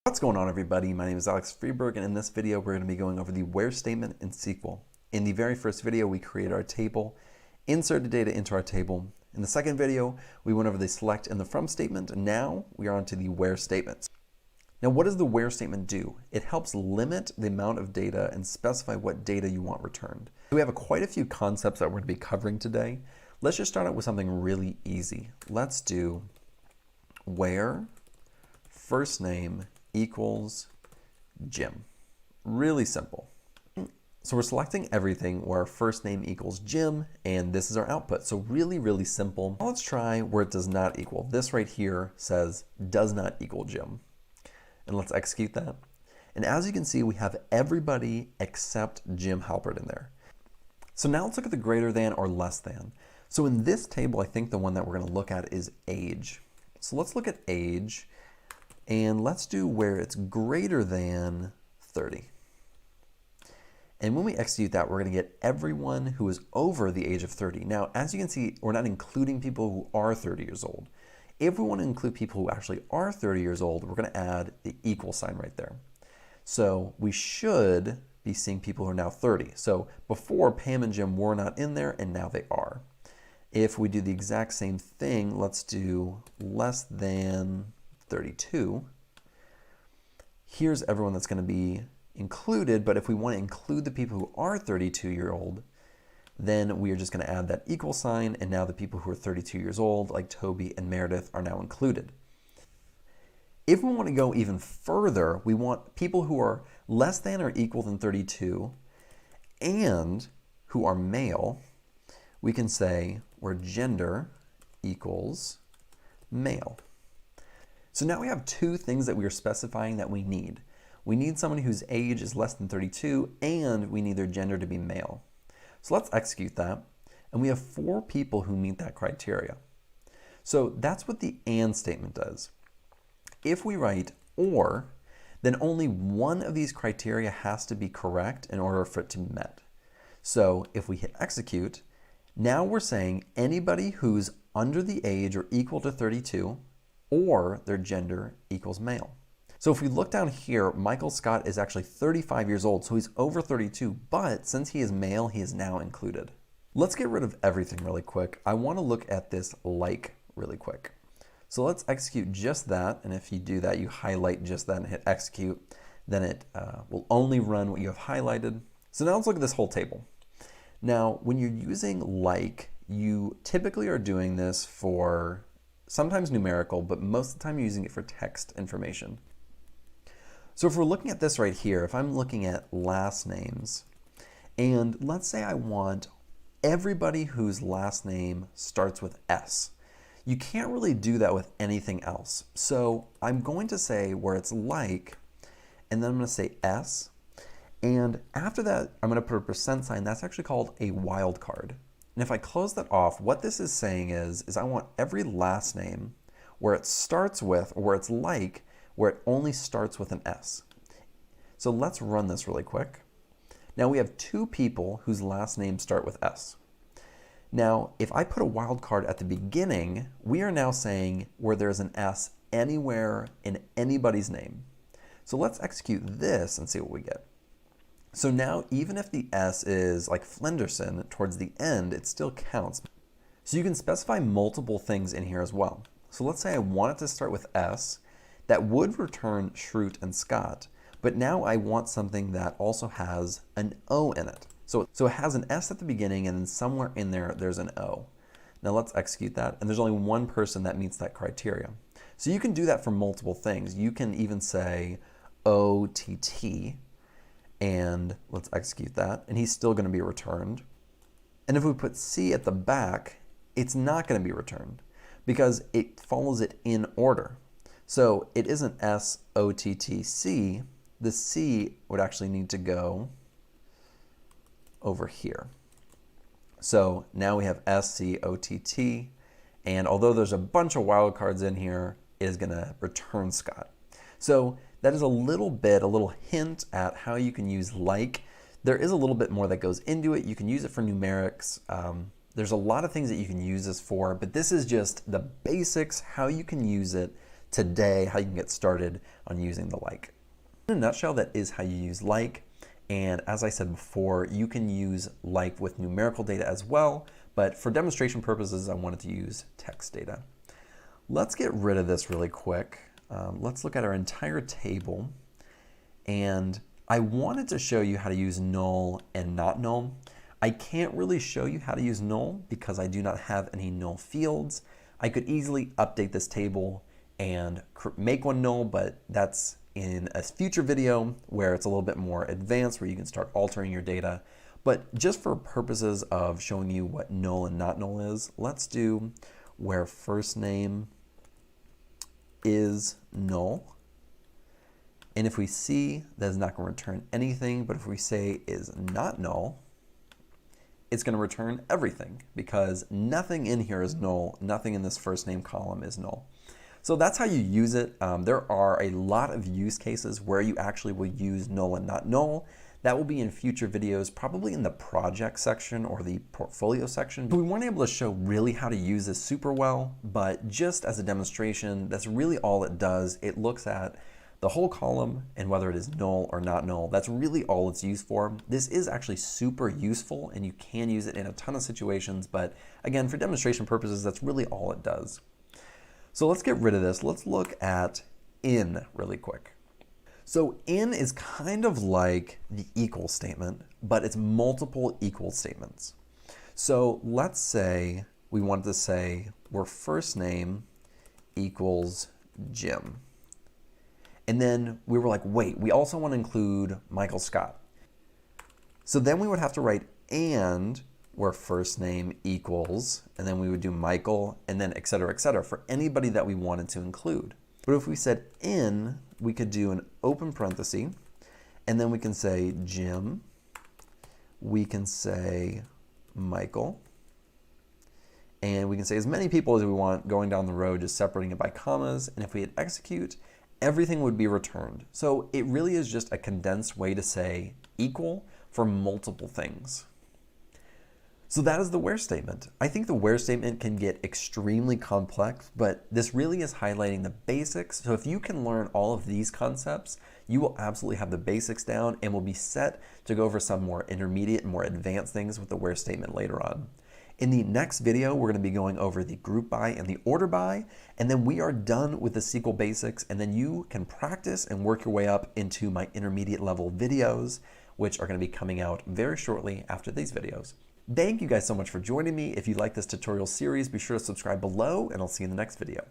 What's going on, everybody? My name is Alex Freeberg, and in this video we're going to be going over the where statement in SQL. In the very first video we created our table, inserted data into our table. In the second video we went over the select and the from statement, and now we are on to the where statements. Now what does the where statement do? It helps limit the amount of data and specify what data you want returned. We have quite a few concepts that we're going to be covering today. Let's just start out with something really easy. Let's do where first name equals Jim. Really simple. So we're selecting everything where our first name equals Jim, and this is our output. So really simple. Now let's try where it does not equal. This right here says does not equal Jim. And let's execute that. And as you can see, we have everybody except Jim Halpert in there. So now let's look at the greater than or less than. So in this table, I think the one that we're going to look at is age. So let's look at age. And let's do where it's greater than 30. And when we execute that, we're going to get everyone who is over the age of 30. Now, as you can see, we're not including people who are 30 years old. If we want to include people who actually are 30 years old, we're going to add the equal sign right there. So we should be seeing people who are now 30. So before, Pam and Jim were not in there, and now they are. If we do the exact same thing, let's do less than 32. Here's everyone that's going to be included, but if we want to include the people who are 32-year-old, then we are just going to add that equal sign, and now the people who are 32 years old, like Toby and Meredith, are now included. If we want to go even further, we want people who are less than or equal than 32 and who are male. We can say where gender equals male. So now we have two things that we are specifying that we need. We need somebody whose age is less than 32, and we need their gender to be male. So let's execute that, and we have 4 people who meet that criteria. So that's what the and statement does. If we write or, then only one of these criteria has to be correct in order for it to be met. So if we hit execute, now we're saying anybody who's under the age or equal to 32, or their gender equals male. So if we look down here, Michael Scott is actually 35 years old, so he's over 32, but since he is male, he is now included. Let's get rid of everything really quick. I want to look at this like really quick. So let's execute just that, and if you do that, you highlight just that and hit execute, then it will only run what you have highlighted. So now let's look at this whole table. Now, when you're using like, you typically are doing this for sometimes numerical, but most of the time you're using it for text information. So if we're looking at this right here, if I'm looking at last names, and let's say I want everybody whose last name starts with S. You can't really do that with anything else. So I'm going to say where it's like, and then I'm going to say S, and after that I'm going to put a % sign. That's actually called a wildcard. And if I close that off, what this is saying is I want every last name where it starts with, or where it's like, where it only starts with an S. So let's run this really quick. Now we have 2 people whose last names start with S. Now, if I put a wildcard at the beginning, we are now saying where there's an S anywhere in anybody's name. So let's execute this and see what we get. So now, even if the S is like Flenderson towards the end, it still counts. So you can specify multiple things in here as well. So let's say I want it to start with S. That would return Schrute and Scott, but now I want something that also has an O in it. So it has an S at the beginning, and then somewhere in there, there's an O. Now let's execute that, and there's only one person that meets that criteria. So you can do that for multiple things. You can even say OTT, and let's execute that, and he's still going to be returned. And if we put C at the back, it's not going to be returned because it follows it in order. So it isn't SOTTC. The C would actually need to go over here. So now we have SCOTT, and although there's a bunch of wildcards in here, it is going to return Scott. So that is a little hint at how you can use like. There is a little bit more that goes into it. You can use it for numerics. There's a lot of things that you can use this for, but this is just the basics, how you can use it today how you can get started on using the like. In a nutshell, that is how you use like. And as I said before, you can use like with numerical data as well, but for demonstration purposes, I wanted to use text data. Let's get rid of this really quick. Let's look at our entire table. And I wanted to show you how to use null and not null. I can't really show you how to use null because I do not have any null fields. I could easily update this table and make one null, but that's in a future video where it's a little bit more advanced, where you can start altering your data. But just for purposes of showing you what null and not null is, let's do where first name is null. And if we see that it's not going to return anything, but if we say is not null, it's going to return everything because nothing in here is null, nothing in this first name column is null. So that's how you use it. There are a lot of use cases where you actually will use null and not null. That will be in future videos, probably in the project section or the portfolio section. We weren't able to show really how to use this super well, but just as a demonstration, that's really all it does. It looks at the whole column and whether it is null or not null. That's really all it's used for. This is actually super useful and you can use it in a ton of situations, but again, for demonstration purposes, that's really all it does. So let's get rid of this. Let's look at in really quick. So in is kind of like the equal statement, but it's multiple equal statements. So let's say we wanted to say where first name equals Jim. And then we were like, wait, we also want to include Michael Scott. So then we would have to write and where first name equals, and then we would do Michael, and then et cetera, for anybody that we wanted to include. But if we said in, we could do an open parenthesis, and then we can say Jim, we can say Michael, and we can say as many people as we want going down the road, just separating it by commas, and if we hit execute, everything would be returned. So it really is just a condensed way to say equal for multiple things. So that is the where statement. I think the where statement can get extremely complex, but this really is highlighting the basics. So if you can learn all of these concepts, you will absolutely have the basics down and will be set to go over some more intermediate and more advanced things with the where statement later on. In the next video, we're going to be going over the group by and the order by, and then we are done with the SQL basics, and then you can practice and work your way up into my intermediate level videos, which are going to be coming out very shortly after these videos. Thank you guys so much for joining me. If you like this tutorial series, be sure to subscribe below, and I'll see you in the next video.